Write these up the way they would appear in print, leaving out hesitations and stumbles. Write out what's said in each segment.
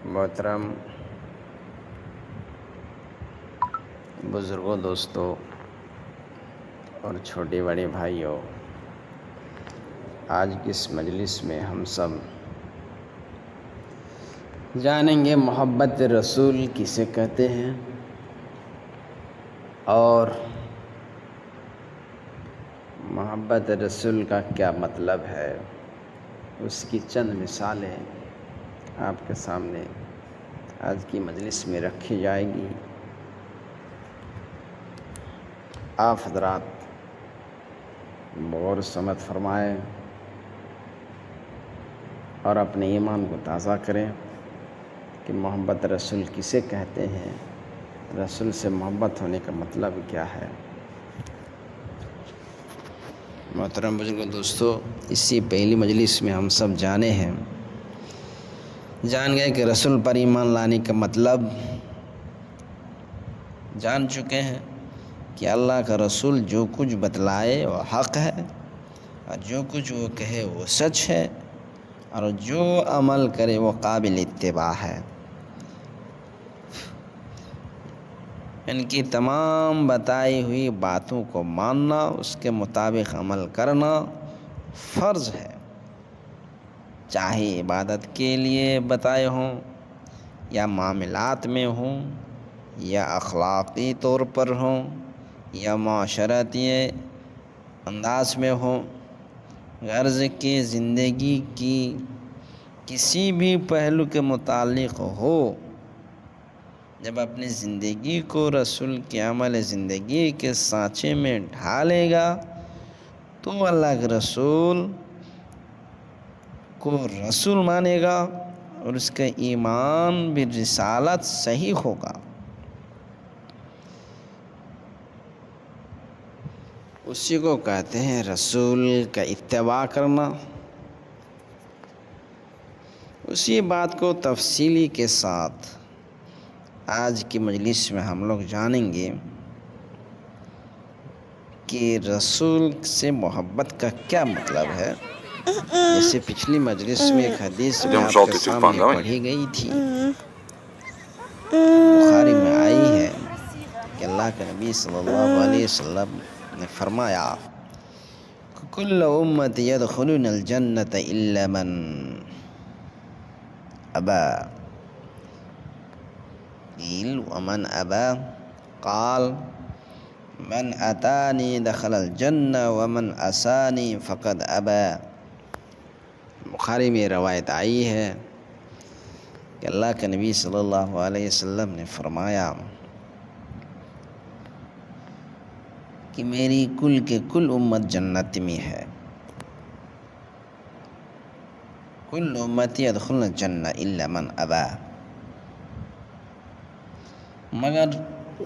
محترم بزرگوں، دوستوں اور چھوٹے بڑے بھائیوں، آج کی اس مجلس میں ہم سب جانیں گے محبت رسول کسے کہتے ہیں اور محبت رسول کا کیا مطلب ہے۔ اس کی چند مثالیں آپ کے سامنے آج کی مجلس میں رکھی جائے گی۔ آپ حضرات غور و سمجھ فرمائیں اور اپنے ایمان کو تازہ کریں کہ محبت رسول کسے کہتے ہیں، رسول سے محبت ہونے کا مطلب کیا ہے۔ محترم بزرگوں، دوستو، اسی پہلی مجلس میں ہم سب جان گئے کہ رسول پر ایمان لانے کا مطلب جان چکے ہیں کہ اللہ کا رسول جو کچھ بتلائے وہ حق ہے، اور جو کچھ وہ کہے وہ سچ ہے، اور جو عمل کرے وہ قابل اتباع ہے۔ ان کی تمام بتائی ہوئی باتوں کو ماننا، اس کے مطابق عمل کرنا فرض ہے، چاہے عبادت کے لیے بتائے ہوں یا معاملات میں ہوں یا اخلاقی طور پر ہوں یا معاشرتی انداز میں ہوں، غرض کہ زندگی کی کسی بھی پہلو کے متعلق ہو۔ جب اپنی زندگی کو رسول کے عمل زندگی کے سانچے میں ڈھالے گا تو اللہ کے رسول کو رسول مانے گا اور اس کا ایمان بھی رسالت صحیح ہوگا۔ اسی کو کہتے ہیں رسول کا اتباع کرنا۔ اسی بات کو تفصیلی کے ساتھ آج کی مجلس میں ہم لوگ جانیں گے کہ رسول سے محبت کا کیا مطلب ہے۔ جیسے پچھلی مجلس میں ایک حدیث میں آپ کے سامنے پڑھی گئی تھی، بخاری میں آئی ہے کہ اللہ کے نبی صلی اللہ علیہ وسلم نے فرمایا کل امتی یدخلون الجنت الا من ابا، قیل ومن ابا، قال من اتانی دخل الجنہ ومن عصانی فقد ابا۔ بخاری میں روایت آئی ہے کہ اللہ کے نبی صلی اللہ علیہ وسلم نے فرمایا کہ میری کل کے کل امت جنت میں ہے، کل امتی يدخلون الجنہ الا من ابا، مگر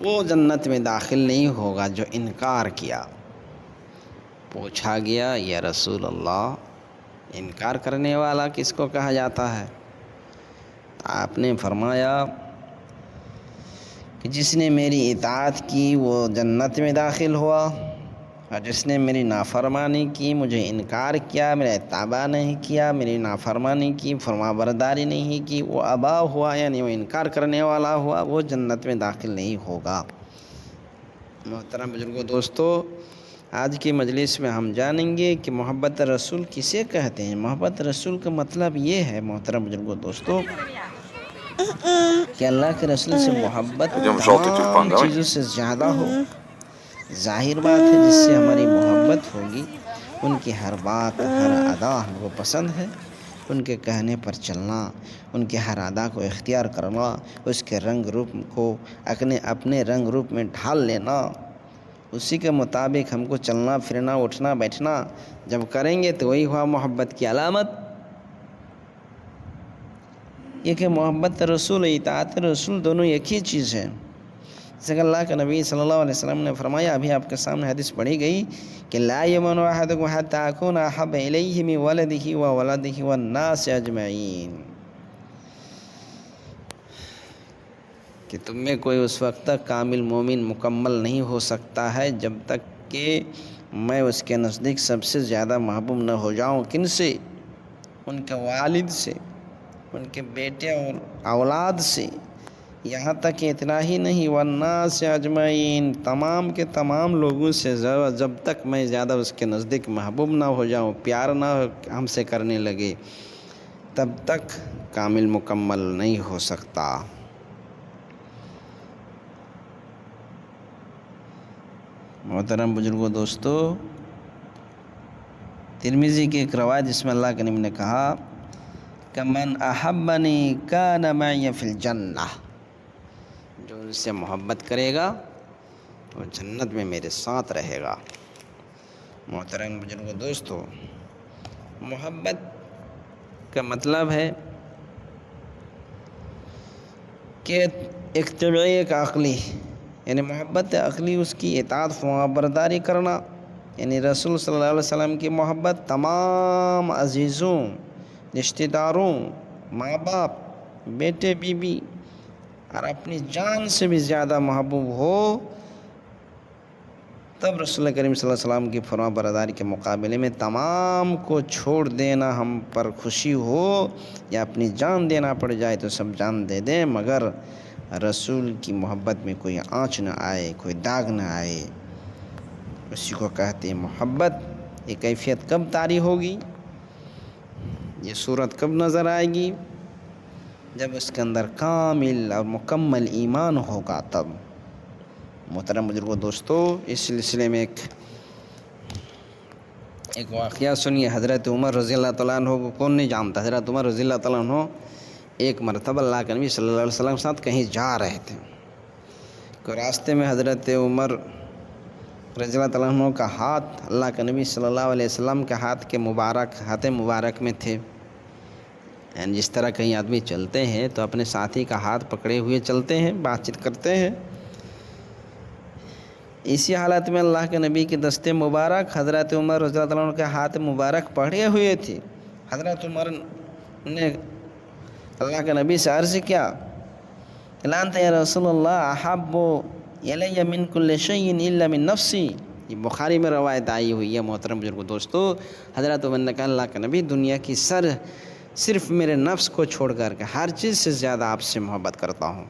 وہ جنت میں داخل نہیں ہوگا جو انکار کیا۔ پوچھا گیا یا رسول اللہ، انکار کرنے والا کس کو کہا جاتا ہے؟ آپ نے فرمایا کہ جس نے میری اطاعت کی وہ جنت میں داخل ہوا، اور جس نے میری نافرمانی کی، مجھے انکار کیا، میرا اتباع نہیں کیا، میری نافرمانی کی، فرما برداری نہیں کی، وہ ابا ہوا، یعنی وہ انکار کرنے والا ہوا، وہ جنت میں داخل نہیں ہوگا۔ محترم بزرگوں، دوستو، آج کی مجلس میں ہم جانیں گے کہ محبت رسول کسے کہتے ہیں۔ محبت رسول کا مطلب یہ ہے محترم بزرگوں، دوستو، کہ اللہ کے رسول سے محبت تمام چیزوں سے زیادہ ہو۔ ظاہر بات ہے جس سے ہماری محبت ہوگی ان کی ہر بات، ہر ادا ہم کو پسند ہے، ان کے کہنے پر چلنا، ان کے ہر ادا کو اختیار کرنا، اس کے رنگ روپ کو اپنے رنگ روپ میں ڈھال لینا، اسی کے مطابق ہم کو چلنا پھرنا اٹھنا بیٹھنا جب کریں گے تو وہی ہوا محبت کی علامت۔ یہ کہ محبت رسول اطاعت رسول دونوں ایک ہی چیز ہے۔ جیسے کہ اللہ کے نبی صلی اللہ علیہ وسلم نے فرمایا، ابھی آپ کے سامنے حدیث پڑھی گئی کہ لا یؤمن احدکم حتی اکون احب الیہ من ولدہ وولدہ والناس اجمعین، کہ تم میں کوئی اس وقت تک کامل مومن مکمل نہیں ہو سکتا ہے جب تک کہ میں اس کے نزدیک سب سے زیادہ محبوب نہ ہو جاؤں۔ کن سے؟ ان کے والد سے، ان کے بیٹے اور اولاد سے، یہاں تک کہ اتنا ہی نہیں، والناس اجمعین، تمام کے تمام لوگوں سے جب تک میں زیادہ اس کے نزدیک محبوب نہ ہو جاؤں، پیار نہ ہم سے کرنے لگے، تب تک کامل مکمل نہیں ہو سکتا۔ محترم بزرگوں دوستو، ترمذی کی ایک روایت جس میں اللہ کے نبی نے کہا کہ من احبنی کان معی فی الجنہ، جو ان سے محبت کرے گا وہ جنت میں میرے ساتھ رہے گا۔ محترم بزرگوں دوستو، محبت کا مطلب ہے کہ ایک طبعی ایک عقلی، یعنی محبت عقلی اس کی اطاعت فرما برداری کرنا، یعنی رسول صلی اللہ علیہ وسلم کی محبت تمام عزیزوں، رشتہ داروں، ماں باپ، بیٹے بیوی اور اپنی جان سے بھی زیادہ محبوب ہو، تب رسول کریم صلی اللہ علیہ وسلم کی فرما برداری کے مقابلے میں تمام کو چھوڑ دینا ہم پر خوشی ہو، یا اپنی جان دینا پڑ جائے تو سب جان دے دیں، مگر رسول کی محبت میں کوئی آنچ نہ آئے، کوئی داغ نہ آئے، اسی کو کہتے ہیں محبت۔ یہ کیفیت کب طاری ہوگی، یہ صورت کب نظر آئے گی، جب اس کے اندر کامل اور مکمل ایمان ہوگا تب۔ محترم بزرگوں دوستو، اس سلسلے میں ایک واقعہ سنیے۔ حضرت عمر رضی اللہ تعالیٰ عنہ کو کون نہیں جانتا؟ حضرت عمر رضی اللہ تعالیٰ عنہ ایک مرتبہ اللہ کے نبی صلی اللہ علیہ وسلم کے ساتھ کہیں جا رہے تھے، کہ راستے میں حضرت عمر رضی اللہ تعالیٰ عنہ کا ہاتھ اللہ کے نبی صلی اللہ علیہ وسلم کے ہاتھ مبارک میں تھے۔ یعنی جس طرح کہیں آدمی چلتے ہیں تو اپنے ساتھی کا ہاتھ پکڑے ہوئے چلتے ہیں، بات چیت کرتے ہیں، اسی حالت میں اللہ کے نبی کے دست مبارک حضرت عمر رضی اللہ عنہ کے ہاتھ مبارک پکڑے ہوئے تھے۔ حضرت عمر نے اللہ کے نبی سے عرض کیا، اعلان یا رسول اللہ احب الی من کل شیء الا من نفسی۔ یہ بخاری میں روایت آئی ہوئی ہے۔ محترم بزرگوں دوستو، حضرت عمر نے کہا، اللہ کے نبی، دنیا کی صرف میرے نفس کو چھوڑ کر کے ہر چیز سے زیادہ آپ سے محبت کرتا ہوں،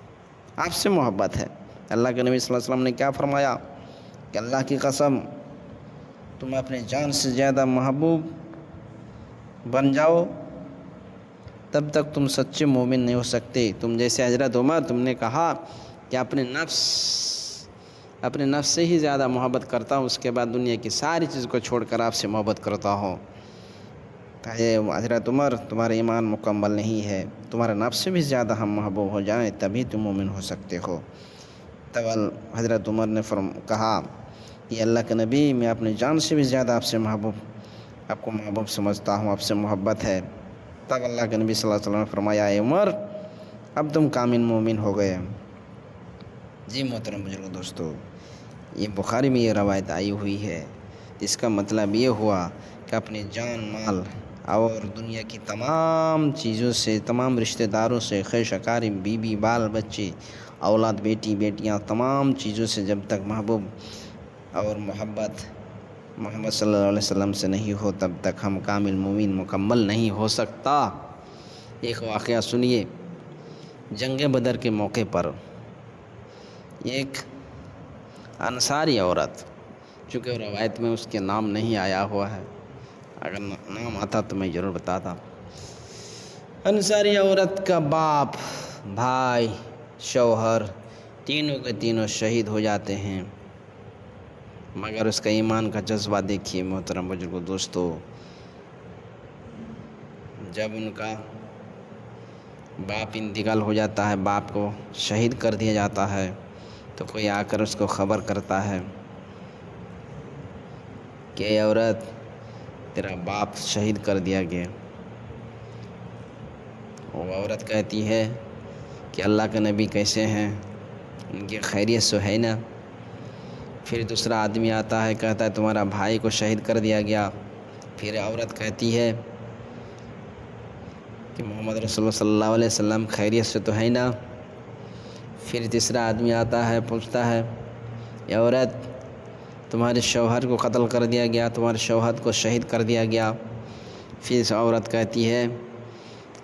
آپ سے محبت ہے۔ اللہ کے نبی صلی اللہ علیہ وسلم نے کیا فرمایا کہ اللہ کی قسم، تم اپنے جان سے زیادہ محبوب بن جاؤ تب تک تم سچے مومن نہیں ہو سکتے۔ تم جیسے حضرت عمر، تم نے کہا کہ اپنے نفس سے ہی زیادہ محبت کرتا ہوں، اس کے بعد دنیا کی ساری چیز کو چھوڑ کر آپ سے محبت کرتا ہوں۔ حضرت عمر، تمہارا ایمان مکمل نہیں ہے، تمہارے نفس سے بھی زیادہ ہم محبوب ہو جائیں تبھی تم مومن ہو سکتے ہو۔ تب حضرت عمر نے کہا کہ اللہ کے نبی، میں اپنی جان سے بھی زیادہ آپ کو محبوب سمجھتا ہوں، آپ سے محبت ہے۔ تب اللہ کے نبی صلی اللہ علیہ وسلم نے فرمایا، اے عمر، اب تم کامل مومن ہو گئے۔ جی محترم بزرگوں دوستو، یہ بخاری میں یہ روایت آئی ہوئی ہے، جس کا مطلب یہ ہوا کہ اپنی جان مال اور دنیا کی تمام چیزوں سے، تمام رشتہ داروں سے، خیش اقارب، بیوی بال بچے، اولاد، بیٹی بیٹیاں، تمام چیزوں سے جب تک محبوب اور محبت محمد صلی اللہ علیہ وسلم سے نہیں ہو تب تک ہم کامل مومن مکمل نہیں ہو سکتا۔ ایک واقعہ سنیے۔ جنگ بدر کے موقع پر ایک انصاری عورت، چونکہ روایت میں اس کے نام نہیں آیا ہوا ہے، اگر نام آتا تو میں ضرور بتاتا۔ انصاری عورت کا باپ، بھائی، شوہر، تینوں کے تینوں شہید ہو جاتے ہیں، مگر اس کا ایمان کا جذبہ دیکھیے محترم بزرگوں دوستو۔ جب ان کا باپ انتقال ہو جاتا ہے، باپ کو شہید کر دیا جاتا ہے، تو کوئی آ کر اس کو خبر کرتا ہے کہ اے عورت، تیرا باپ شہید کر دیا گیا۔ وہ عورت کہتی ہے کہ اللہ کے نبی کیسے ہیں، ان کی خیریت سے ہے نا؟ پھر دوسرا آدمی آتا ہے، کہتا ہے تمہارا بھائی کو شہید کر دیا گیا۔ پھر عورت کہتی ہے کہ محمد رسول اللہ صلی اللہ علیہ وسلم خیریت سے تو ہے نا؟ پھر تیسرا آدمی آتا ہے، پوچھتا ہے اے عورت، تمہارے شوہر کو قتل کر دیا گیا، تمہارے شوہر کو شہید کر دیا گیا۔ پھر عورت کہتی ہے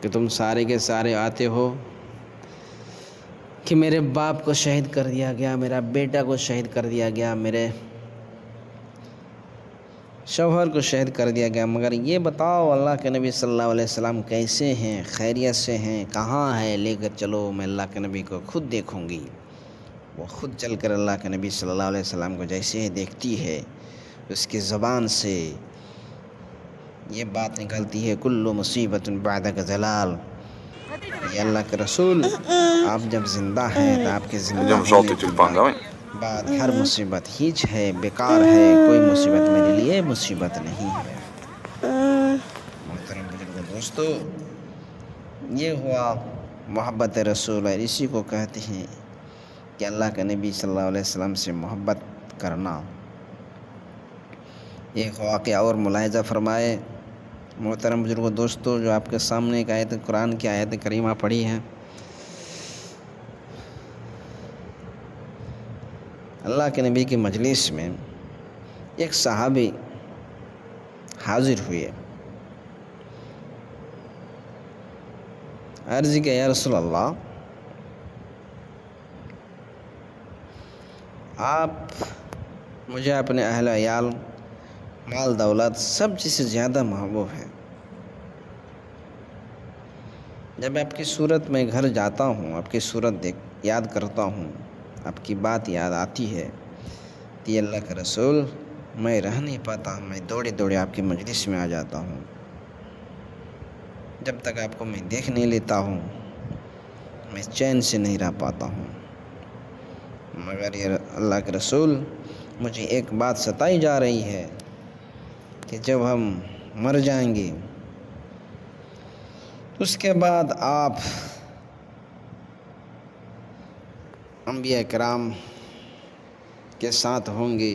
کہ تم سارے کے سارے آتے ہو کہ میرے باپ کو شہید کر دیا گیا، میرا بیٹا کو شہید کر دیا گیا، میرے شوہر کو شہید کر دیا گیا، مگر یہ بتاؤ اللہ کے نبی صلی اللہ علیہ وسلم کیسے ہیں، خیریت سے ہیں، کہاں ہے، لے کر چلو، میں اللہ کے نبی کو خود دیکھوں گی۔ وہ خود چل کر اللہ کے نبی صلی اللہ علیہ وسلم کو جیسے ہی دیکھتی ہے، اس کی زبان سے یہ بات نکلتی ہے، کل مصیبت بعدک زلال، یہ اللہ کے رسول آپ جب زندہ ہیں تو آپ کے زندہ ہونے کے بعد ہر مصیبت ہیچ ہے، بیکار ہے، کوئی مصیبت میرے لیے مصیبت نہیں ہے۔ محترم بزرگوں دوستو، یہ ہوا محبت رسول، اور اسی کو کہتے ہیں کہ اللہ کے نبی صلی اللہ علیہ وسلم سے محبت کرنا۔ ایک واقعہ اور ملاحظہ فرمائے محترم بزرگوں دوستو، جو آپ کے سامنے ایک آیت قرآن کی آیت کریمہ پڑھی ہے۔ اللہ کے نبی کی مجلس میں ایک صحابی حاضر ہوئے، عرض کیا یا رسول اللہ، آپ مجھے اپنے اہل عیال، مال دولت سب چیز سے زیادہ محبوب ہے۔ جب آپ کی صورت میں گھر جاتا ہوں، آپ کی صورت یاد کرتا ہوں، آپ کی بات یاد آتی ہے، تو یہ اللہ کے رسول میں رہ نہیں پاتا، میں دوڑے دوڑے آپ کی مجلس میں آ جاتا ہوں۔ جب تک آپ کو میں دیکھ نہیں لیتا ہوں، میں چین سے نہیں رہ پاتا ہوں۔ مگر یہ اللہ کے رسول، مجھے ایک بات ستائی جا رہی ہے کہ جب ہم مر جائیں گے اس کے بعد آپ انبیاء کرام کے ساتھ ہوں گے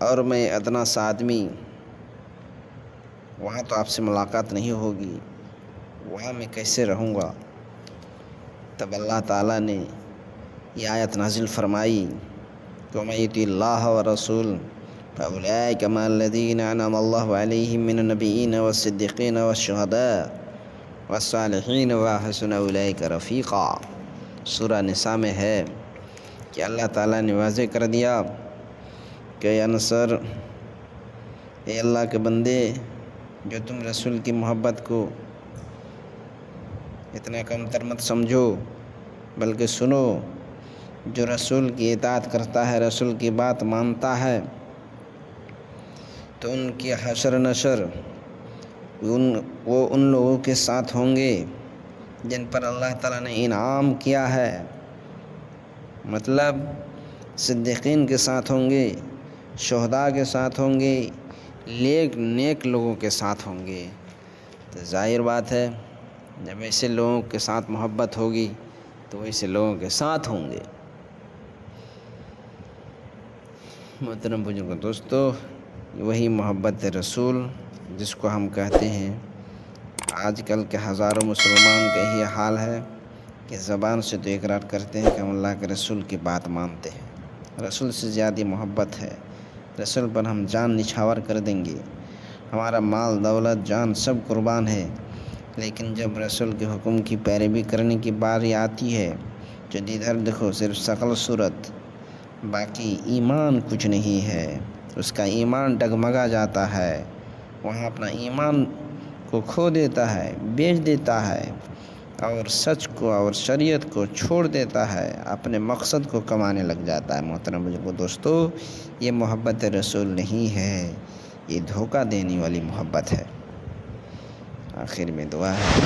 اور میں ادنا سا آدمی، وہاں تو آپ سے ملاقات نہیں ہوگی، وہاں میں کیسے رہوں گا؟ تب اللہ تعالیٰ نے یہ آیت نازل فرمائی کہ وَمَن یُطِعِ اللَّهَ وَرَسُولَهُ فَأُولَٰئِکَ مَعَ الَّذِینَ أَنْعَمَ اللَّهُ عَلَیْہِم مِّنَ النَّبِیِّینَ وَالصِّدِّیقِینَ وَالشُّہَدَاءِ وَالصَّالِحِینَ وَحَسُنَ أُولَٰئِکَ رَفِیقًا۔ سورہ نساء میں ہے کہ اللہ تعالیٰ نے واضح کر دیا کہ یا نصر، اے اللہ کے بندے، جو تم رسول کی محبت کو اتنا کم تر مت سمجھو، بلکہ سنو، جو رسول کی اطاعت کرتا ہے، رسول کی بات مانتا ہے، تو ان کی حشر نشر وہ ان لوگوں کے ساتھ ہوں گے جن پر اللہ تعالیٰ نے انعام کیا ہے، مطلب صدیقین کے ساتھ ہوں گے، شہداء کے ساتھ ہوں گے، نیک لوگوں کے ساتھ ہوں گے۔ تو ظاہر بات ہے جب ایسے لوگوں کے ساتھ محبت ہوگی تو ویسے لوگوں کے ساتھ ہوں گے۔ محترم بزرگوں دوستو، وہی محبت رسول جس کو ہم کہتے ہیں، آج کل کے ہزاروں مسلمان کا یہی حال ہے کہ زبان سے تو اقرار کرتے ہیں کہ ہم اللہ کے رسول کی بات مانتے ہیں، رسول سے زیادہ محبت ہے، رسول پر ہم جان نچھاور کر دیں گے، ہمارا مال دولت جان سب قربان ہے، لیکن جب رسول کے حکم کی پیروی کرنے کی باری آتی ہے تو ادھر دیکھو صرف شکل صورت، باقی ایمان کچھ نہیں ہے، اس کا ایمان ڈگمگا جاتا ہے، وہاں اپنا ایمان کو کھو دیتا ہے، بیچ دیتا ہے، اور سچ کو اور شریعت کو چھوڑ دیتا ہے، اپنے مقصد کو کمانے لگ جاتا ہے۔ محترم بزرگوں دوستو، یہ محبت رسول نہیں ہے، یہ دھوکہ دینے والی محبت ہے۔ آخر میں دعا ہے